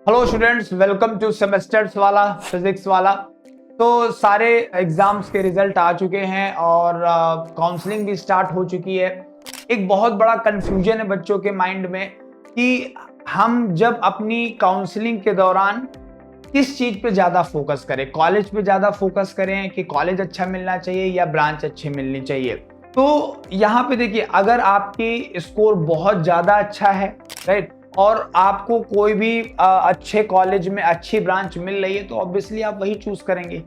Hello students, welcome to semesters वाला physics वाला। तो सारे एग्जाम्स के रिजल्ट आ चुके हैं और काउंसलिंग भी स्टार्ट हो चुकी है। एक बहुत बड़ा कंफ्यूजन है बच्चों के माइंड में कि हम जब अपनी काउंसलिंग के दौरान किस चीज पे ज्यादा फोकस करें, कॉलेज पे ज्यादा फोकस करें कि कॉलेज अच्छा मिलना चाहिए या ब्रांच अच्छी मिलनी चाहिए। तो यहाँ पे देखिए, अगर आपकी स्कोर बहुत ज्यादा अच्छा है, राइट, और आपको कोई भी अच्छे कॉलेज में अच्छी ब्रांच मिल रही है तो ऑब्वियसली आप वही चूज करेंगे।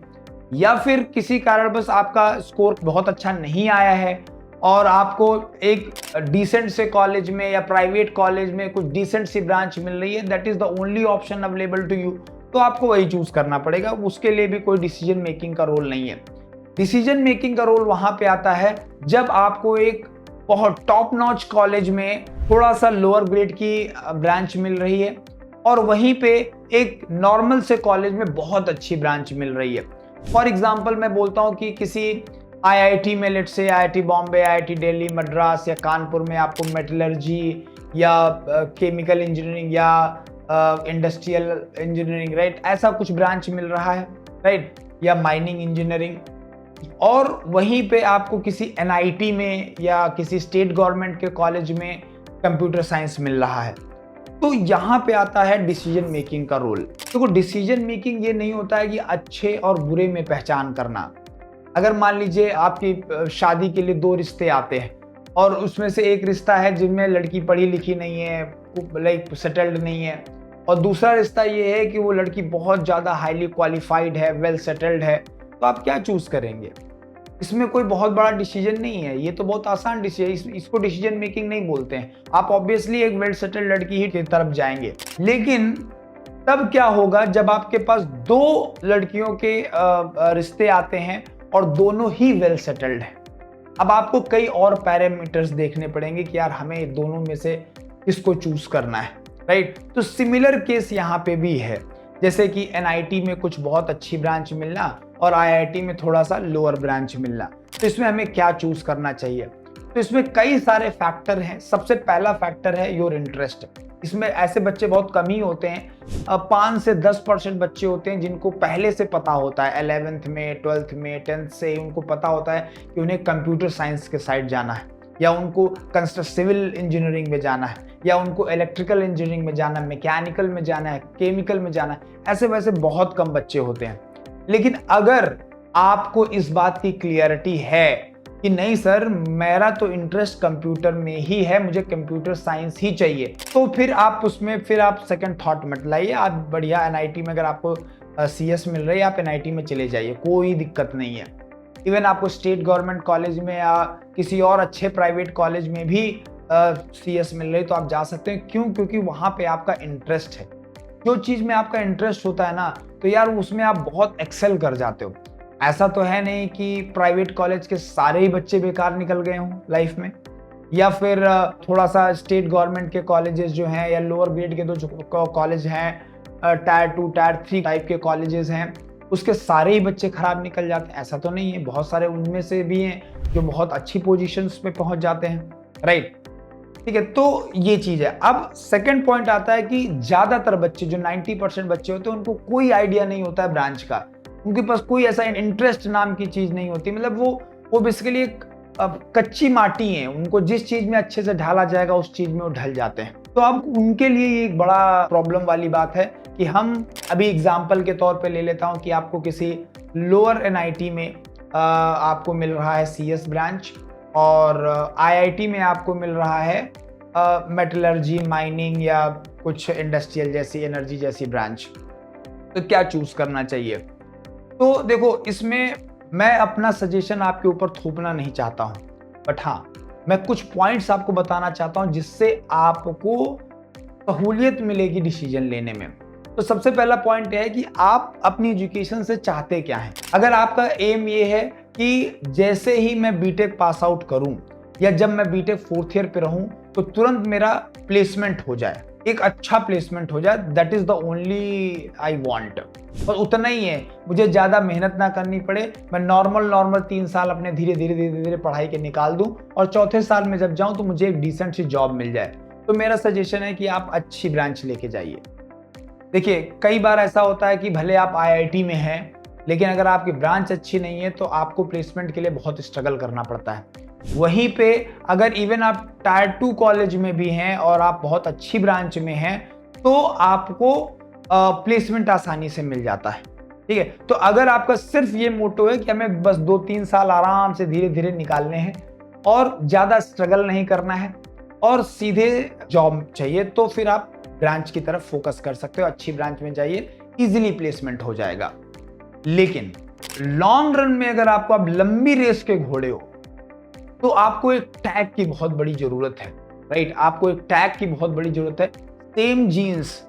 या फिर किसी कारणवश आपका स्कोर बहुत अच्छा नहीं आया है और आपको एक डिसेंट से कॉलेज में या प्राइवेट कॉलेज में कुछ डिसेंट सी ब्रांच मिल रही है, that is the only option available to you, तो आपको वही चूज करना पड़ेगा। उसके लिए भी कोई डिसीजन मेकिंग का रोल नहीं है। डिसीजन मेकिंग का रोल वहां पे आता है जब आपको एक बहुत टॉप नॉच कॉलेज में थोड़ा सा लोअर ग्रेड की ब्रांच मिल रही है और वहीं पे एक नॉर्मल से कॉलेज में बहुत अच्छी ब्रांच मिल रही है। फॉर एग्जांपल मैं बोलता हूँ कि किसी आईआईटी में, लेट से आईआईटी बॉम्बे, आईआईटी दिल्ली, मद्रास या कानपुर में आपको मेटलर्जी या केमिकल इंजीनियरिंग या इंडस्ट्रियल इंजीनियरिंग, राइट, ऐसा कुछ ब्रांच मिल रहा है, राइट, या माइनिंग इंजीनियरिंग। और वहीं पे आपको किसी एनआईटी में या किसी स्टेट गवर्नमेंट के कॉलेज में कंप्यूटर साइंस मिल रहा है। तो यहाँ पे आता है डिसीजन मेकिंग का रोल। देखो, डिसीजन मेकिंग ये नहीं होता है कि अच्छे और बुरे में पहचान करना। अगर मान लीजिए आपकी शादी के लिए दो रिश्ते आते हैं और उसमें से एक रिश्ता है जिनमें लड़की पढ़ी लिखी नहीं है, लाइक सेटल्ड नहीं है, और दूसरा रिश्ता ये है कि वो लड़की बहुत ज़्यादा हाईली क्वालिफाइड है, वेल सेटल्ड है, तो आप क्या चूज करेंगे? इसमें कोई बहुत बड़ा डिसीजन नहीं है, ये तो बहुत आसान डिसीजन, इसको डिसीजन मेकिंग नहीं बोलते हैं। आप ऑब्वियसली एक वेल सेटल्ड लड़की ही की तरफ जाएंगे। लेकिन तब क्या होगा जब आपके पास दो लड़कियों के रिश्ते आते हैं और दोनों ही वेल सेटल्ड हैं। अब आपको कई और पैरामीटर्स देखने पड़ेंगे कि यार हमें दोनों में से किसको चूज करना है, राइट। तो सिमिलर केस यहाँ पे भी है, जैसे कि एनआईटी में कुछ बहुत अच्छी ब्रांच मिलना और आईआईटी में थोड़ा सा लोअर ब्रांच मिलना। तो इसमें हमें क्या चूज करना चाहिए? तो इसमें कई सारे फैक्टर हैं। सबसे पहला फैक्टर है योर इंटरेस्ट। इसमें ऐसे बच्चे बहुत कम ही होते हैं, 5 से 10% बच्चे होते हैं जिनको पहले से पता होता है, 11th में, 12th में, 10th से उनको पता होता है कि उन्हें कंप्यूटर साइंस के साइड जाना है, या उनको सिविल इंजीनियरिंग में जाना है, या उनको इलेक्ट्रिकल इंजीनियरिंग में जाना है, मैकेनिकल में जाना है, केमिकल में जाना है। ऐसे वैसे बहुत कम बच्चे होते हैं। लेकिन अगर आपको इस बात की क्लियरिटी है कि नहीं सर, मेरा तो इंटरेस्ट कंप्यूटर में ही है, मुझे कंप्यूटर साइंस ही चाहिए, तो फिर आप सेकंड थॉट मत लाइए। आप बढ़िया एनआईटी में, अगर आपको सीएस मिल रही है, आप एनआईटी में चले जाइए, कोई दिक्कत नहीं है। इवन आपको स्टेट गवर्नमेंट कॉलेज में या किसी और अच्छे प्राइवेट कॉलेज में भी सीएस मिल रही है तो आप जा सकते हैं। क्यों? क्योंकि वहां पे आपका इंटरेस्ट है। जो चीज में आपका इंटरेस्ट होता है ना, तो यार उसमें आप बहुत एक्सेल कर जाते हो। ऐसा तो है नहीं कि प्राइवेट कॉलेज के सारे ही बच्चे बेकार निकल गए हों लाइफ में, या फिर थोड़ा सा स्टेट गवर्नमेंट के कॉलेजेस जो हैं या लोअर ग्रेड के जो कॉलेज हैं, टायर 2 टायर 3 टाइप के कॉलेजेस हैं, उसके सारे ही बच्चे खराब निकल जाते हैं। ऐसा तो नहीं है, बहुत सारे उनमें से भी हैं जो बहुत अच्छी पोजीशंस पे पहुंच जाते हैं, राइट। ठीक है, तो ये चीज है। अब सेकंड पॉइंट आता है कि ज्यादातर बच्चे, जो 90% बच्चे होते हैं, उनको कोई आइडिया नहीं होता है ब्रांच का। उनके पास कोई ऐसा इंटरेस्ट नाम की चीज नहीं होती। मतलब वो बेसिकली एक कच्ची माटी है। उनको जिस चीज में अच्छे से ढाला जाएगा उस चीज में वो ढल जाते हैं। तो अब उनके लिए ये एक बड़ा प्रॉब्लम वाली बात है कि हम अभी एग्जाम्पल के तौर पे ले लेता हूं कि आपको किसी लोअर एनआईटी में आपको मिल रहा है सीएस ब्रांच और आईआईटी में आपको मिल रहा है मेटलर्जी, माइनिंग या कुछ इंडस्ट्रियल जैसी, एनर्जी जैसी ब्रांच। तो क्या चूज करना चाहिए? तो देखो, इसमें मैं अपना सजेशन आपके ऊपर थोपना नहीं चाहता हूं, बट हाँ, मैं कुछ पॉइंट्स आपको बताना चाहता हूं जिससे आपको सहूलियत मिलेगी डिसीजन लेने में। तो सबसे पहला पॉइंट है कि आप अपनी एजुकेशन से चाहते क्या हैं। अगर आपका एम ये है कि जैसे ही मैं बीटेक पास आउट करूं या जब मैं बीटेक 4th ईयर पे रहूं तो तुरंत मेरा प्लेसमेंट हो जाए, एक अच्छा प्लेसमेंट हो जाए, that is the only I want. और उतना ही है, मुझे ज्यादा मेहनत ना करनी पड़े, मैं नॉर्मल 3 साल अपने धीरे धीरे पढ़ाई के निकाल दूं और चौथे साल में जब जाऊं तो मुझे एक डिसेंट सी जॉब मिल जाए। तो मेरा सजेशन है कि आप अच्छी ब्रांच लेके जाइए। देखिए कई बार ऐसा होता है कि भले आप आईआईटी में हैं, लेकिन अगर आपकी ब्रांच अच्छी नहीं है तो आपको प्लेसमेंट के लिए बहुत स्ट्रगल करना पड़ता है। वहीं पे अगर इवन आप टायर 2 कॉलेज में भी हैं और आप बहुत अच्छी ब्रांच में हैं, तो आपको प्लेसमेंट आसानी से मिल जाता है। ठीक है, तो अगर आपका सिर्फ ये मोटो है कि हमें बस 2-3 साल आराम से धीरे धीरे निकालने हैं और ज्यादा स्ट्रगल नहीं करना है और सीधे जॉब चाहिए, तो फिर आप ब्रांच की तरफ फोकस कर सकते हो। अच्छी ब्रांच में जाइए, इजीली प्लेसमेंट हो जाएगा। लेकिन लॉन्ग रन में अगर आपको आप लंबी रेस के घोड़े हो, तो आपको एक टैग की बहुत बड़ी जरूरत है। राइट, आपको एक टैग की बहुत बड़ी जरूरत है। सेम जीन्स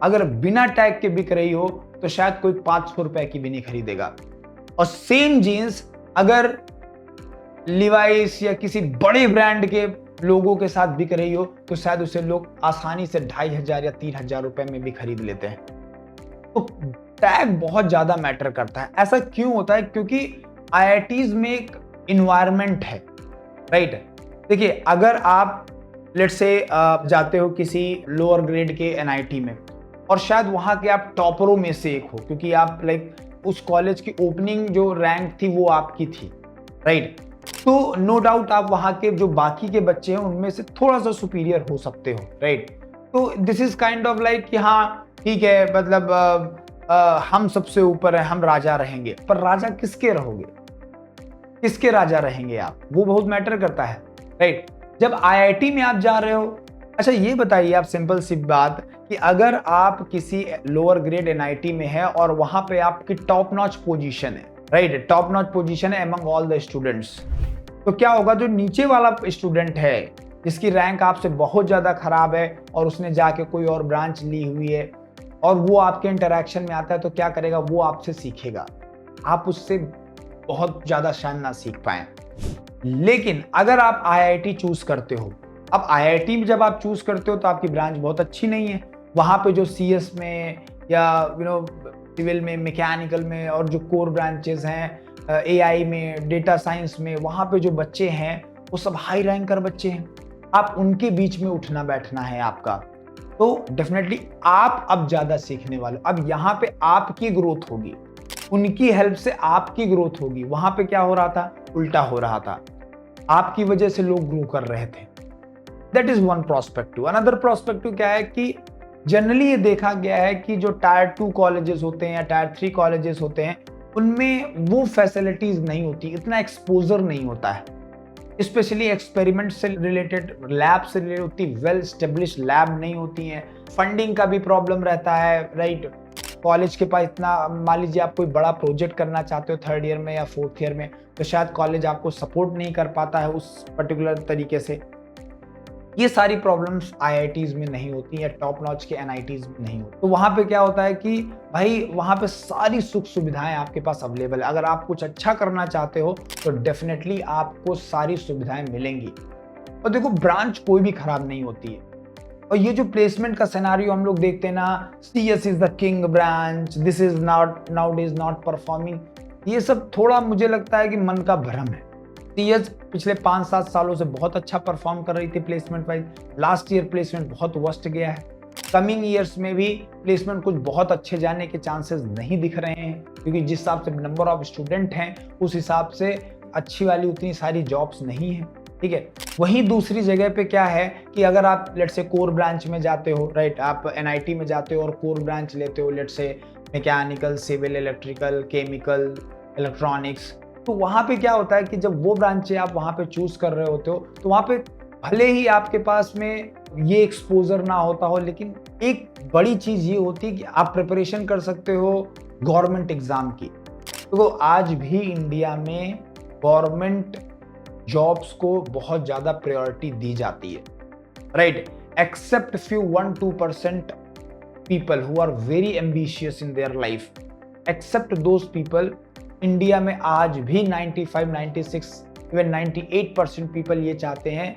अगर बिना टैग के बिक रही हो तो शायद कोई 500 रुपए की भी नहीं खरीदेगा, और सेम जीन्स अगर लिवाइस या किसी बड़े ब्रांड के लोगों के साथ बिक रही हो तो शायद उसे लोग आसानी से 2500 या 3000 रुपए में भी खरीद लेते हैं। तो टैग बहुत ज्यादा मैटर करता है। ऐसा क्यों होता है? क्योंकि आईआईटीज में एक इन्वायरमेंट है। राइट, देखिए अगर आप लेट्स से जाते हो किसी लोअर ग्रेड के एनआईटी में और शायद वहां के आप टॉपरों में से एक हो, क्योंकि आप लाइक उस कॉलेज की ओपनिंग जो रैंक थी वो आपकी थी। राइट, तो नो डाउट आप वहां के जो बाकी के बच्चे हैं उनमें से थोड़ा सा सुपीरियर हो सकते हो। राइट, तो this is kind of like कि हाँ ठीक है, मतलब हम सबसे ऊपर हैं, हम राजा रहेंगे। पर राजा किसके रहोगे, किसके राजा रहेंगे आप, वो बहुत मैटर करता है। राइट, जब आईआईटी में आप जा रहे हो, अच्छा ये बताइए आप सिंपल सी बात कि अगर आप किसी लोअर ग्रेड एनआईटी में है और वहां पे आपकी टॉप नॉच पोजीशन है, राइट, टॉप नॉच पोजीशन है अमंग ऑल द स्टूडेंट्स, तो क्या होगा? जो नीचे वाला स्टूडेंट है जिसकी रैंक आपसे बहुत ज्यादा खराब है और उसने जाके कोई और ब्रांच ली हुई है और वो आपके इंटरेक्शन में आता है, तो क्या करेगा? वो आपसे सीखेगा, आप उससे बहुत ज्यादा शायद ना सीख पाए। लेकिन अगर आप आईआईटी चूज करते हो, अब आईआईटी में जब आप चूज करते हो तो आपकी ब्रांच बहुत अच्छी नहीं है, वहां पे जो सीएस में या सिविल में, मैकेनिकल में और जो कोर ब्रांचेस हैं एआई में, डेटा साइंस में, वहां पे जो बच्चे हैं वो सब हाई रैंकर बच्चे हैं। आप उनके बीच में उठना बैठना है आपका, तो डेफिनेटली आप अब ज्यादा सीखने वाले। अब यहाँ पे आपकी ग्रोथ होगी, उनकी हेल्प से आपकी ग्रोथ होगी। वहां पे क्या हो रहा था? उल्टा हो रहा था, आपकी वजह से लोग ग्रो कर रहे थे। That is one prospective. Another prospective क्या है कि जनरली ये देखा गया है कि जो टायर 2 कॉलेजेस होते हैं या टायर 3 कॉलेजेस होते हैं, उनमें वो फैसिलिटीज नहीं होती, इतना एक्सपोजर नहीं होता है। स्पेशली एक्सपेरिमेंट से रिलेटेड, लैब से रिलेटेड होती वेल स्टेब्लिश लैब नहीं होती हैं। फंडिंग का भी प्रॉब्लम रहता है। राइट, कॉलेज के पास इतना, मान लीजिए आप कोई बड़ा प्रोजेक्ट करना चाहते हो 3rd ईयर में या 4th ईयर में, तो शायद कॉलेज आपको सपोर्ट नहीं कर पाता है उस पर्टिकुलर तरीके से। ये सारी प्रॉब्लम्स आईआईटीज में नहीं होती या टॉप नॉच के एनआईटीज में नहीं होती। तो वहां पे क्या होता है कि भाई वहां पे सारी सुख सुविधाएं आपके पास अवेलेबल है। अगर आप कुछ अच्छा करना चाहते हो तो डेफिनेटली आपको सारी सुविधाएं मिलेंगी। और देखो, ब्रांच कोई भी खराब नहीं होती है। और ये जो प्लेसमेंट का सिनेरियो हम लोग देखते हैं ना, CS is the king branch, this is not nowadays not performing, ये सब थोड़ा मुझे लगता है कि मन का भ्रम है। सीएस पिछले 5-7 सालों से बहुत अच्छा परफॉर्म कर रही थी placement wise. Last year placement बहुत वर्स्ट गया है। कमिंग ईयर्स में भी प्लेसमेंट कुछ बहुत अच्छे जाने के चांसेस नहीं दिख रहे हैं, क्योंकि जिस हिसाब से नंबर ऑफ स्टूडेंट हैं उस हिसाब से अच्छी वाली उतनी सारी जॉब्स नहीं है। ठीक है, वहीं दूसरी जगह पे क्या है कि अगर आप लेट से कोर ब्रांच में जाते हो, राइट, आप एनआईटी में जाते हो और कोर ब्रांच लेते हो, let's say mechanical, civil, electrical, chemical, electronics, तो वहां पे क्या होता है कि जब वो ब्रांचें आप वहां पे चूज कर रहे होते हो तो वहां पे भले ही आपके पास में ये एक्सपोजर ना होता हो, लेकिन एक बड़ी चीज ये होती है कि आप प्रिपरेशन कर सकते हो गवर्नमेंट एग्जाम की। तो आज भी इंडिया में गवर्नमेंट जॉब्स को बहुत ज्यादा प्रायोरिटी दी जाती है। Right, except few 1-2% people who are very ambitious in their life, except those people, India में आज भी 95, 96, इवन 98% पीपल ये चाहते हैं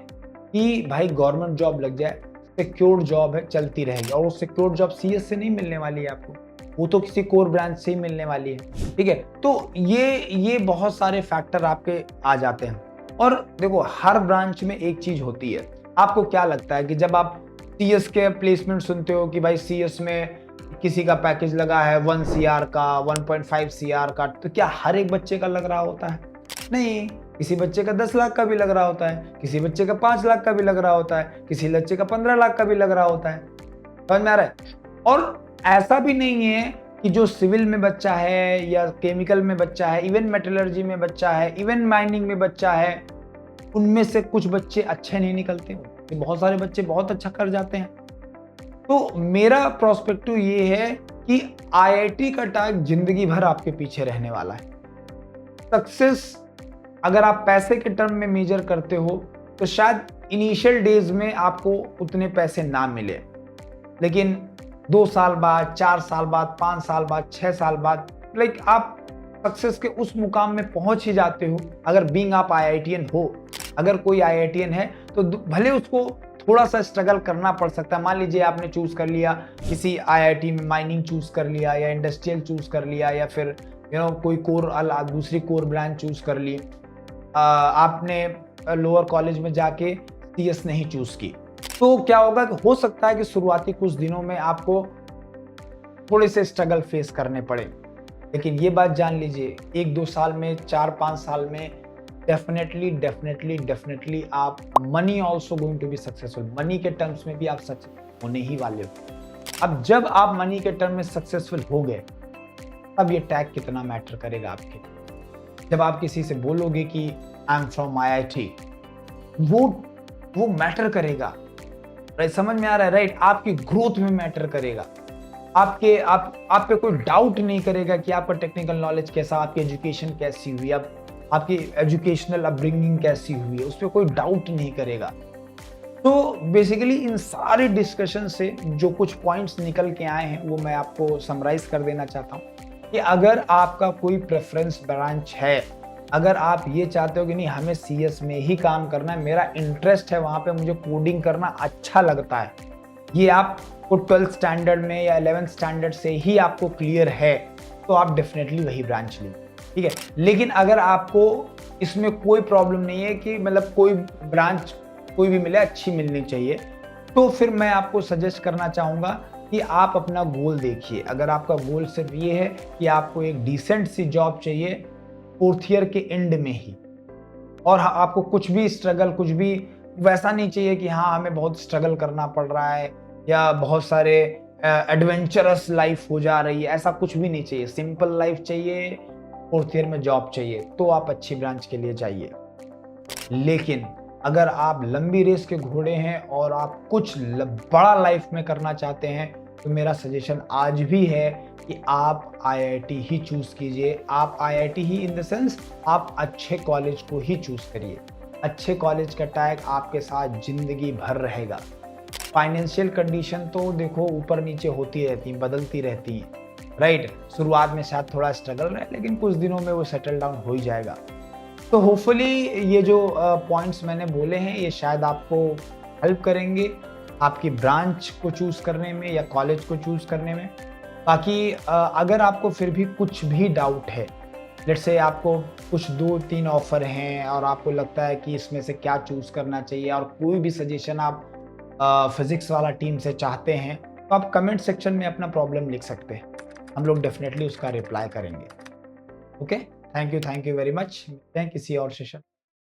कि भाई गवर्नमेंट जॉब लग जाए, सिक्योर्ड जॉब है, चलती रहेगी। और वो सिक्योर्ड जॉब सीएस से नहीं मिलने वाली है आपको, वो तो किसी कोर ब्रांच से ही मिलने वाली है। ठीक है, तो ये बहुत सारे फैक्टर आपके आ जाते हैं। और देखो, हर ब्रांच में एक चीज होती है। आपको क्या लगता है कि जब आप सीएस के प्लेसमेंट सुनते हो कि भाई सीएस में किसी का पैकेज लगा है 1 CR का, 1.5 CR का, तो क्या हर एक बच्चे का लग रहा होता है? नहीं, किसी बच्चे का 10 लाख का भी लग रहा होता है, किसी बच्चे का 5 लाख का भी लग रहा होता है, किसी बच्चे का 15 लाख का भी लग रहा होता है। समझ में आ रहा है? और ऐसा भी नहीं है कि जो सिविल में बच्चा है या केमिकल में बच्चा है, इवन मेटलर्जी में बच्चा है, इवन माइनिंग में बच्चा है, उनमें से कुछ बच्चे अच्छे नहीं निकलते, बहुत सारे बच्चे बहुत अच्छा कर जाते हैं। तो मेरा प्रोस्पेक्टिव ये है कि IIT का टैग जिंदगी भर आपके पीछे रहने वाला है। सक्सेस अगर आप पैसे के टर्म में मेजर करते हो तो शायद इनिशियल डेज में आपको उतने पैसे ना मिले, लेकिन 2 साल बाद, 4 साल बाद, 5 साल बाद, 6 साल बाद आप सक्सेस के उस मुकाम में पहुंच ही जाते हो। अगर बीइंग आप IITian हो, अगर कोई IITian है तो भले उसको थोड़ा सा स्ट्रगल करना पड़ सकता है। मान लीजिए आपने चूज कर लिया किसी IIT में माइनिंग चूज कर लिया या इंडस्ट्रियल चूज कर लिया या फिर कोई कोर दूसरी कोर ब्रांच चूज कर ली, आपने लोअर कॉलेज में जाके CS नहीं चूज की, तो क्या होगा कि हो सकता है कि शुरुआती कुछ दिनों में आपको थोड़े से स्ट्रगल फेस करने पड़े, लेकिन ये बात जान लीजिए 1-2 साल में, 4-5 साल में डेफिनेटली आप money also going to be successful. Money के टर्म्स में भी आप सक्सेसफुल होने ही वाले हो। अब जब आप मनी के टर्म में सक्सेसफुल हो गए, तब ये टैग कितना मैटर करेगा आपके। जब आप किसी से बोलोगे कि आई एम फ्रॉम IIT, वो मैटर करेगा, राइट? समझ में आ रहा है, राइट? आपकी ग्रोथ में मैटर करेगा। आप पे कोई डाउट नहीं करेगा कि आपका टेक्निकल नॉलेज कैसा, आपकी एजुकेशन कैसी हुई, आपकी एजुकेशनल अपब्रिंगिंग कैसी हुई है, उस पर कोई डाउट नहीं करेगा। तो बेसिकली इन सारे डिस्कशन से जो कुछ पॉइंट्स निकल के आए हैं वो मैं आपको समराइज कर देना चाहता हूँ कि अगर आपका कोई प्रेफरेंस ब्रांच है, अगर आप ये चाहते हो कि नहीं हमें CS में ही काम करना है, मेरा इंटरेस्ट है वहाँ पे, मुझे कोडिंग करना अच्छा लगता है, ये आपको 12th स्टैंडर्ड में या 11th स्टैंडर्ड से ही आपको क्लियर है, तो आप डेफिनेटली वही ब्रांच लीजिए, ठीक है। लेकिन अगर आपको इसमें कोई प्रॉब्लम नहीं है कि मतलब कोई ब्रांच कोई भी मिले, अच्छी मिलनी चाहिए, तो फिर मैं आपको सजेस्ट करना चाहूँगा कि आप अपना गोल देखिए। अगर आपका गोल सिर्फ ये है कि आपको एक डिसेंट सी जॉब चाहिए 4th ईयर के एंड में ही, और आपको कुछ भी स्ट्रगल, कुछ भी वैसा नहीं चाहिए कि हाँ हमें बहुत स्ट्रगल करना पड़ रहा है या बहुत सारे एडवेंचरस लाइफ हो जा रही है, ऐसा कुछ भी नहीं चाहिए। सिंपल लाइफ चाहिए, 4th ईयर में जॉब चाहिए, तो आप अच्छी ब्रांच के लिए जाइए। लेकिन अगर आप लंबी रेस के घोड़े हैं और आप कुछ बड़ा लाइफ में करना चाहते हैं, तो मेरा सजेशन आज भी है कि आप IIT ही चूज कीजिए। आप IIT he in the sense आप अच्छे कॉलेज को ही चूज करिए। अच्छे कॉलेज का टैग आपके साथ जिंदगी भर रहेगा। फाइनेंशियल कंडीशन तो देखो ऊपर नीचे होती रहती, बदलती रहती है, राइट? शुरुआत में शायद थोड़ा स्ट्रगल रहे, लेकिन कुछ दिनों में वो सेटल डाउन हो ही जाएगा। तो होपफुली ये जो पॉइंट्स मैंने बोले हैं ये शायद आपको हेल्प करेंगे आपकी ब्रांच को चूज़ करने में या कॉलेज को चूज़ करने में। बाकी अगर आपको फिर भी कुछ भी डाउट है, लेट्स से आपको कुछ 2-3 ऑफर हैं और आपको लगता है कि इसमें से क्या चूज़ करना चाहिए, और कोई भी सजेशन आप फिजिक्स वाला टीम से चाहते हैं, तो आप कमेंट सेक्शन में अपना प्रॉब्लम लिख सकते हैं, हम लोग डेफिनेटली उसका रिप्लाई करेंगे। Okay, thank you very much. मिलते हैं किसी और सेशन।